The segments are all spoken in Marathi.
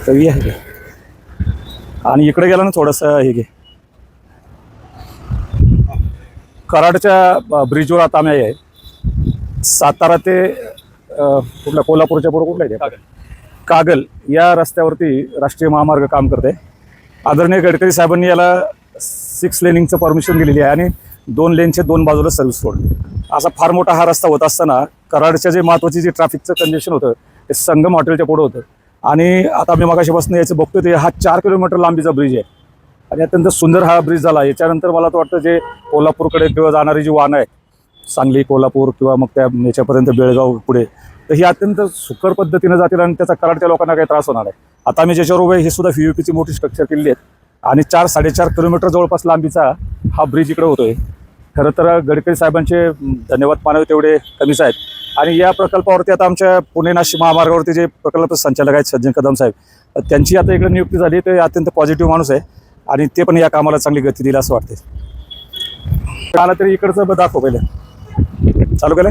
कवी आहे आणि इकडे गेला ना थोडंसं हे घे. कराडच्या ब्रिजवर आता आम्ही आहे. सातारा ते कुठल्या कोल्हापूरच्या पुढे कुठला आहे कागल या रस्त्यावरती राष्ट्रीय महामार्ग काम करते. आदरणीय गडकरी साहेबांनी याला 6 लेनिंगचं परमिशन दिलेली आहे आणि 2 लेनचे 2 बाजूला सर्व्हिस रोड. असा फार मोठा हा रस्ता होत असताना कराडच्या जे महत्त्वाची जे ट्रॅफिकचं कंजेशन होतं ते संगम हॉटेलच्या पुढे होतं. आणि आता मी मगाशीपासून यायचं बघतो ते हा 4 किलोमीटर लांबीचा ब्रिज आहे आणि अत्यंत सुंदर हा ब्रिज झाला. याच्यानंतर मला तर वाटतं जे कोल्हापूरकडे किंवा जाणारी जी वाहनं आहे सांगली कोल्हापूर किंवा मग त्या याच्यापर्यंत बेळगाव पुढे तर ही अत्यंत सुकर पद्धतीनं जातील आणि त्याचा कराडच्या लोकांना काही त्रास होणार आहे. आता मी ज्याच्यावर उभे ही सुद्धा VVPची मोठी स्ट्रक्चर केलेली आहेत आणि 4-4.5 किलोमीटर जवळपास लांबीचा हा ब्रिज इकडे होतोय. खरं तर गडकरी साहेबांचे धन्यवाद मानावे तेवढे कमीच आहेत. आणि या प्रकल्पावरती आता आमच्या पुणे नाशिक महामार्गावरती जे प्रकल्प संचालक आहेत सज्जन कदम साहेब त्यांची आता इकडे नियुक्ती झाली. ते अत्यंत पॉझिटिव्ह माणूस आहे आणि ते पण या कामाला चांगली गती दिली असं वाटते. आला तरी इकडचं दाखव पहिलं चालू केलं.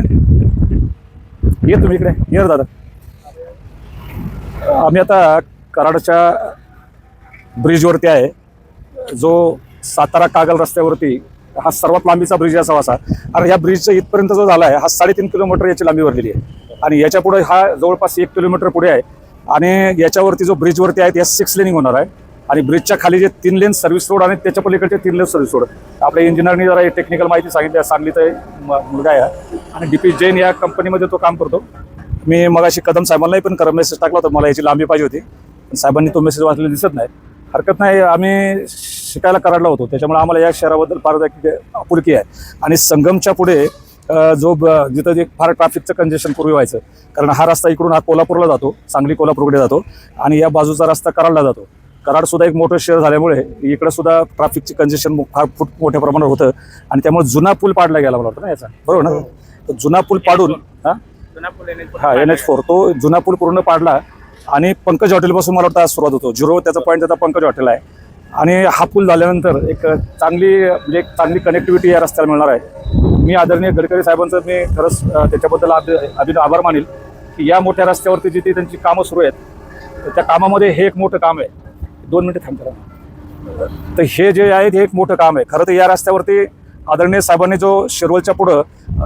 ये तुम्ही इकडे ये दादा. आम्ही आता कराडच्या ब्रिजवरती आहे जो सातारा कागल रस्त्यावरती हा सर्वात लांबीचा ब्रिज असावा असा. आणि ह्या ब्रिजचा इथपर्यंत जो झाला आहे हा 3.5 किलोमीटर याची लांबी भरलेली आहे आणि याच्या पुढे हा जवळपास 1 किलोमीटर पुढे आहे. आणि याच्यावरती जो ब्रिजवरती आहे या 6 लेनिंग होणार आहे आणि ब्रिजच्या खाली जे 3 लेन सर्व्हिस रोड आणि त्याच्या पलीकडचे 3 लेन सर्व्हिस रोड. आपल्या इंजिनियरनी जरा टेक्निकल माहिती सांगितली. सांगलीचा मुलगा आहे आणि DP जैन या कंपनीमध्ये तो काम करतो. मी मगाशी कदम साहेबांनाही पण मेसेज टाकला होता मला याची लांबी पाहिजे होती. साहेबांनी तो मेसेज वाचलेला दिसत नाही. हरकत नाही. आम्ही शिकायला कराडला होतो त्याच्यामुळे आम्हाला या शहराबद्दल फार आपुलकी आहे. आणि संगमच्या पुढे जो जिथं जे फार ट्रॅफिकचं कंजेशन पूर्वी व्हायचं कारण हा रस्ता इकडून हा कोल्हापूरला जातो सांगली कोल्हापूरकडे जातो आणि या बाजूचा रस्ता कराडला जातो. कराडसुद्धा एक मोठं शहर झाल्यामुळे इकडं सुद्धा ट्रॅफिकची कंजेशन फार मोठ्या प्रमाणात होतं आणि त्यामुळे जुना पूल पाडला गेला मला वाटतं ना याचा बरोबर ना. तर जुना पूल पाडून NH4 तो जुना पूल पूर्ण पाडला आणि पंकज हॉटेलपासून मला वाटतं सुरुवात होतो. 0 त्याचा पॉईंट त्याचा पंकज हॉटेल आहे आणि हा पूल झाल्यानंतर एक चांगली कनेक्टिव्हिटी या रस्त्याला मिळणार आहे. मी आदरणीय गडकरी साहेबांचं मी खरंच त्याच्याबद्दल आभार मानेल की या मोठ्या रस्त्यावरती जी त्यांची कामं सुरू आहेत तर त्या कामामध्ये हे एक मोठं काम आहे. 2 मिनिटं थांबतात. तर हे जे आहे हे एक मोठं काम आहे. खरं तर या रस्त्यावरती आदरणीय साहेबांनी जो शिरोलच्या पुढं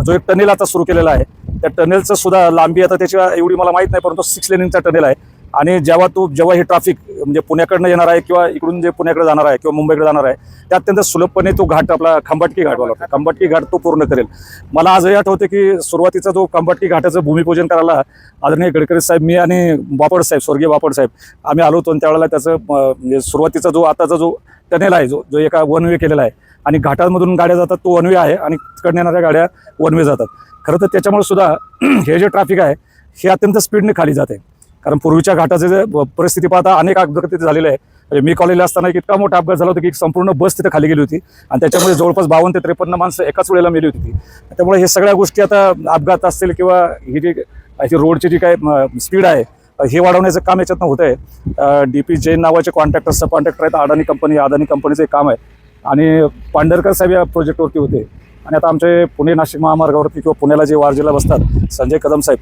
जो एक टनेल आता सुरू केलेला आहे त्या टनेलचं सुद्धा लांबी आता त्याची एवढी मला माहीत नाही परंतु 6 लेनिंगचा टनेल आहे. आणि जेव्हा हे ट्रॅफिक म्हणजे पुण्याकडनं येणार आहे किंवा इकडून जे पुण्याकडे जाणार आहे किंवा मुंबईकडे जाणार आहे त्या अत्यंत सुलभपणे तो घाट आपला खंबाटकी घाट वाला खंबाटकी घाट तो पूर्ण करेल. मला आजही आठवते की सुरुवातीचा जो खंबाटकी घाटाचं भूमिपूजन करायला आदरणीय गडकरी साहेब मी आणि बापड साहेब स्वर्गीय बापड साहेब आम्ही आलो होतो. त्यावेळेला त्याचं म्हणजे सुरुवातीचा जो आताचा जो टनेल आहे जो एका 1 वे केलेला आहे आणि घाटांमधून गाड्या जातात तो 1 वे आहे आणि तिकडे येणाऱ्या गाड्या 1 वे जातात. खरं तर त्याच्यामुळे सुद्धा हे जे ट्रॅफिक आहे हे अत्यंत स्पीडने खाली जाते. कारण पूर्वीच्या घाटाचे जे परिस्थिती पाहता अनेक अपघात तिथे झालेले आहे. म्हणजे मी कॉलेजला असताना इतका मोठा अपघात झाला होता की संपूर्ण बस तिथे खाली गेली होती आणि त्याच्यामुळे जवळपास 52 ते 53 माणसं एकाच वेळेला मेली होती. त्यामुळे हे सगळ्या गोष्टी आता अपघात असतील किंवा ही जी रोडची जी काय स्पीड आहे हे वाढवण्याचं काम याच्यातनं होतं आहे. DP जैन नावाचे कॉन्ट्रॅक्टर आहेत. अडानी कंपनीचं एक काम आहे आणि पांढरकर साहेब या प्रोजेक्टवरती होते आणि आता आमचे पुणे नाशिक महामार्गावरती किंवा पुण्याला जे वारजेला बसतात संजय कदम साहेब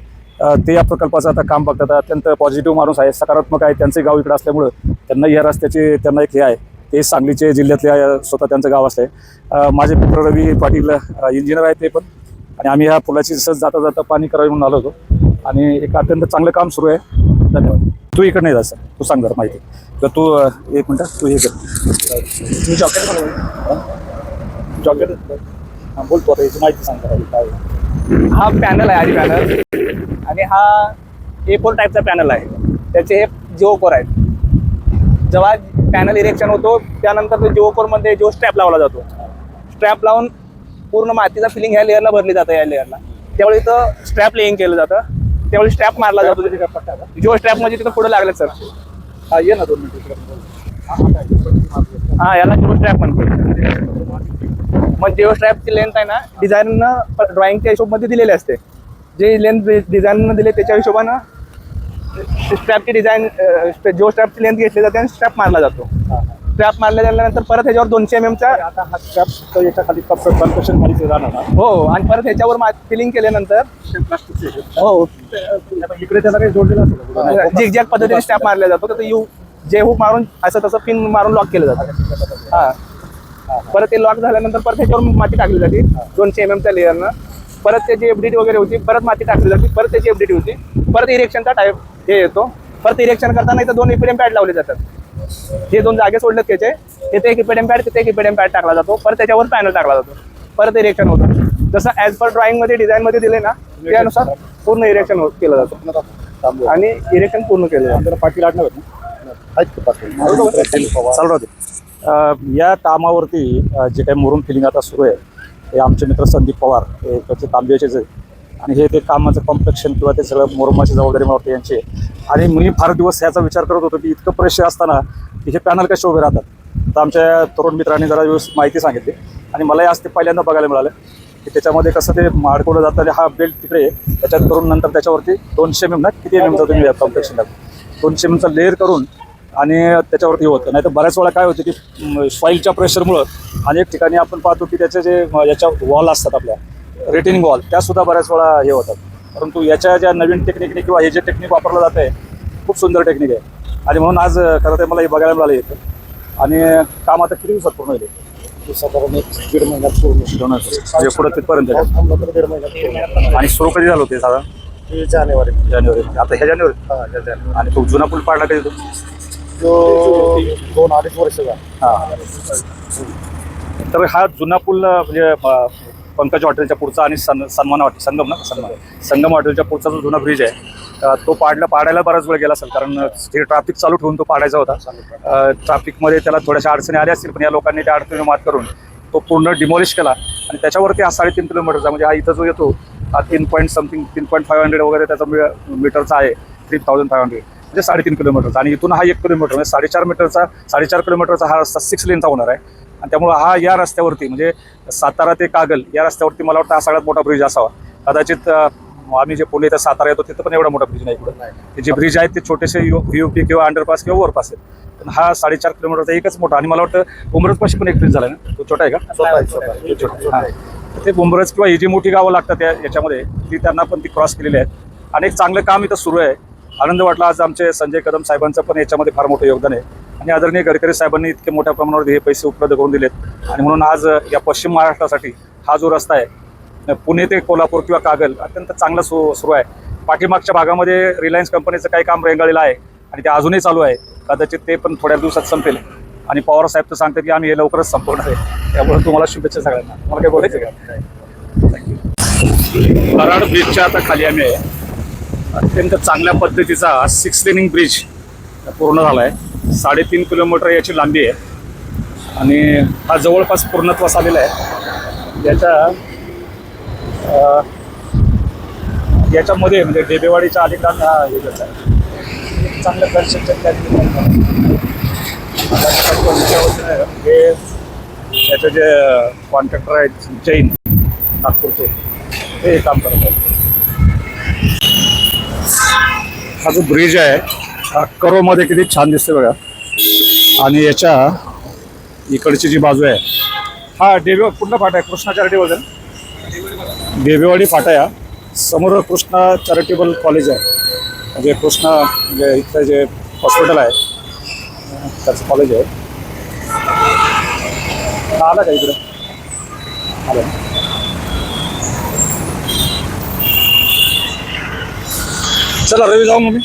ते या प्रकल्पाचं आता काम बघतात. अत्यंत पॉझिटिव्ह माणूस आहे सकारात्मक आहे. त्यांचे गाव इकडे असल्यामुळं त्यांना या रस्त्याची त्यांना एक हे आहे ते सांगलीचे जिल्ह्यातले स्वतः त्यांचं गाव असतं. माझे मित्र रवी पाटील इंजिनियर आहे ते पण आणि आम्ही ह्या पुलाची सहज जाता जाता पाणी करावे म्हणून आलो होतो आणि एक अत्यंत चांगलं काम सुरू आहे. धन्यवाद. तू इकडे नाही जायचं तू सांग जरा माहिती किंवा तू 1 मिनटं तू हे कर तुम्ही जॉकेट हां बोलतो आता याची माहिती सांग काय. हा पॅनल आहे आधी पॅनल आणि हा A4 टाईपचा पॅनल आहे. त्याचे हे जिओ कोर आहेत. जेव्हा पॅनल इरेक्शन होतो त्यानंतर जिओ कोरमध्ये जो स्ट्रॅप लावला जातो स्ट्रॅप लावून पूर्ण मातीचा फिलिंग ह्या लेअरला भरली जातं. या लेअरला त्यावेळी इथं स्ट्रॅप लेईंग केलं जातं. त्यावेळी स्ट्रॅप मारला जातो. जिओ स्ट्रॅप म्हणजे तिथं पुढे लागलं सर. हा ये ना 2 मिनिटं. हा याला जिओ स्ट्रॅप म्हणतो. मग जिओ स्ट्रॅपची लेंथ आहे ना डिझाईननं ड्रॉइंगच्या हिशोबमध्ये दिलेली असते. जे लेंथ डिझाईननं दिले त्याच्या हिशोबानं स्ट्रॅपची डिझाईन जिओ स्ट्रॅपची लेंथ घेतली जाते आणि स्ट्रॅप मारला जातो. स्ट्रॅप मारल्या गेल्यानंतर परत ह्याच्यावर 200 mm चा आता हा स्ट्रॅप याच्या खाली कन्स्ट्रक्शन खाली जाणार हो आणि परत ह्याच्यावर फिलिंग केल्यानंतर हो इकडे त्याला काही जोडलेलं असेल झिगझॅग पद्धतीने स्ट्रॅप मारला जातो. तर जे हुक मारून असं तसं पिन मारून लॉक केलं जातं. हा, परत ते लॉक झाल्यानंतर परत त्याच्यावर माती टाकली जाते 200 mm लेअरनं. परत त्याची एफडीटी वगैरे होती, परत माती टाकली जाते, परत त्याची एफडीटी होती, परत इरेक्शनचा टाईप हे येतो. परत इरेक्शन करताना इथं 2 इपिडियम पॅड लावले जातात. हे 2 जागे सोडलेत त्याचे, तिथे एक इपिडियम पॅड, तिथे एक इपिडियम पॅड टाकला जातो. परत त्याच्यावर पॅनल टाकला जातो, परत इरेक्शन होतं. जसं ॲज पर ड्रॉइंगमध्ये डिझाईनमध्ये दिले ना त्यानुसार पूर्ण इरेक्शन केलं जातं आणि इरेक्शन पूर्ण केलं जातं. पाठी लाटणार चालू राहते. या कामावरती जे काही मुरुम फिलिंग आता सुरू आहे हे आमचे मित्र संदीप पवार हे त्याचे तांब्याचेच आहे आणि हे ते कामाचं कॉम्प्लेक्शन किंवा ते सगळं मुरुमाची जबाबदारी मला वाटते यांची आहे. आणि मी फार दिवस ह्याचा विचार करत होतो की इतकं प्रेशर असताना की हे पॅनल कसे उभे राहतात. तर आमच्या तरुण मित्रांनी जरा व्यवस्थित माहिती सांगितली आणि मलाही आज ते पहिल्यांदा बघायला मिळालं की त्याच्यामध्ये कसं ते अडकवलं जातं आणि हा बेल्ट तिकडे त्याच्यात करून नंतर त्याच्यावरती 200 mm ना किती MM तुम्ही कॉम्प्लेक्शनला 200 mm चा लेअर करून आणि त्याच्यावरती होतं. नाही तर बऱ्याच वेळा काय होतं की सॉईलच्या प्रेशरमुळं अनेक ठिकाणी आपण पाहतो की त्याचे जे याच्या वॉल असतात आपल्या रिटेनिंग वॉल त्यासुद्धा बऱ्याच वेळा हे होतात. परंतु याच्या ज्या नवीन टेक्निकने किंवा हे जे टेक्निक वापरलं जातं आहे खूप सुंदर टेक्निक आहे आणि म्हणून आज खरं तर मला हे बघायला मिळालं येतं. आणि काम आता किती दिवसात पूर्ण होईल? साधारण 1.5 महिन्यात पूर्ण म्हणजे पुढं तिथपर्यंत 1.5 महिन्यात. आणि सुरू कधी झालं होते साधारण? जानेवारी. आता ह्या जानेवारी. आणि तो जुना पूल पाडला कधी तो? जो 2-2.5 वर्ष झाला. हां. तर हा जुना पूल म्हणजे पंकज हॉटेलच्या पुढचा आणि सन्मान हॉटेल संगम हॉटेलच्या पुढचा जो जुना ब्रिज आहे तो पाडायला बराच वेळ गेला असेल कारण जे ट्रॅफिक चालू ठेवून तो पाडायचा होता. ट्रॅफिकमध्ये त्याला थोड्याशा अडचणी आल्या असतील पण या लोकांनी त्या अडचणी मात करून तो पूर्ण डिमॉलिश केला आणि त्याच्यावरती हा 3.5 किलोमीटरचा म्हणजे हा इथं जो येतो हा 3.500 वगैरे त्याचा मीटरचा आहे 3500 म्हणजे 3.5 किलोमीटरचा आणि इथून हा 1 किलोमीटर म्हणजे 4.5 किलोमीटरचा हा रस्ता 6 लेनचा होणार आहे. आणि त्यामुळं हा या रस्त्यावरती म्हणजे सातारा ते कागल या रस्त्यावरती मला वाटतं हा सगळ्यात मोठा ब्रिज असावा. कदाचित आम्ही जे पुणे ते सातारा येतो तिथं पण एवढा मोठा ब्रिज नाही इकडं. जे ब्रिज आहेत ते छोटेसे VOP किंवा अंडरपास किंवा ओव्हरपास आहेत. पण हा 4.5 किलोमीटरचा एकच मोठा आणि मला वाटतं उमरजपाशी पण एक ब्रिज झाला ना तो छोटा आहे का? हां. ते उमरज किंवा ही जी मोठी गावं लागतात याच्यामध्ये ती त्यांना पण ती क्रॉस केलेली आहेत आणि एक चांगलं काम इथं सुरू आहे. आनंद वाटला आज आमचे संजय कदम साहेबांचं पण याच्यामध्ये फार मोठं योगदान आहे आणि आदरणीय गडकरी साहेबांनी इतके मोठ्या प्रमाणावर हे पैसे उपलब्ध करून दिलेत आणि म्हणून आज या पश्चिम महाराष्ट्रासाठी हा जो रस्ता आहे पुणे ते कोल्हापूर किंवा कागल अत्यंत चांगला सुरू आहे. पाठीमागच्या भागामध्ये रिलायन्स कंपनीचं काही काम रेंगाळलेलं आहे आणि ते अजूनही चालू आहे. कदाचित ते पण थोड्या दिवसात संपेल आणि पवार साहेब तर सांगतात की आम्ही हे लवकरच संपवणार आहे. त्यामुळे तुम्हाला शुभेच्छा सगळ्यांना. मला काय बोलायचं का? थँक्यू. कराड ब्रिजच्या आता खाली आम्ही आहे. अत्यंत चांगल्या पद्धतीचा 6 लेनिंग ब्रिज पूर्ण झाला आहे. 3.5 किलोमीटर याची लांबी आहे आणि हा जवळपास पूर्णत्वास आलेला आहे. याच्यामध्ये म्हणजे डेबेवाडीच्या अलीकडे हा हे घेतला आहे. चांगलं कन्स्ट्रक्शन हे याचे जे कॉन्ट्रॅक्टर आहेत जैन नागपूरचे हे काम करत आहेत. हा जो ब्रिज आहे हा करोमध्ये किती छान दिसते बघा आणि याच्या इकडची जी बाजू आहे हा कुठला फाटा आहे? कृष्णा चॅरिटेबल आहे. डेबेवाडी फाटा या समोर कृष्णा चॅरिटेबल कॉलेज आहे म्हणजे कृष्णा म्हणजे इथलं जे हॉस्पिटल आहे त्याचं कॉलेज आहे. आला का इकडे? आलं. चला रवी जाऊ मग मी.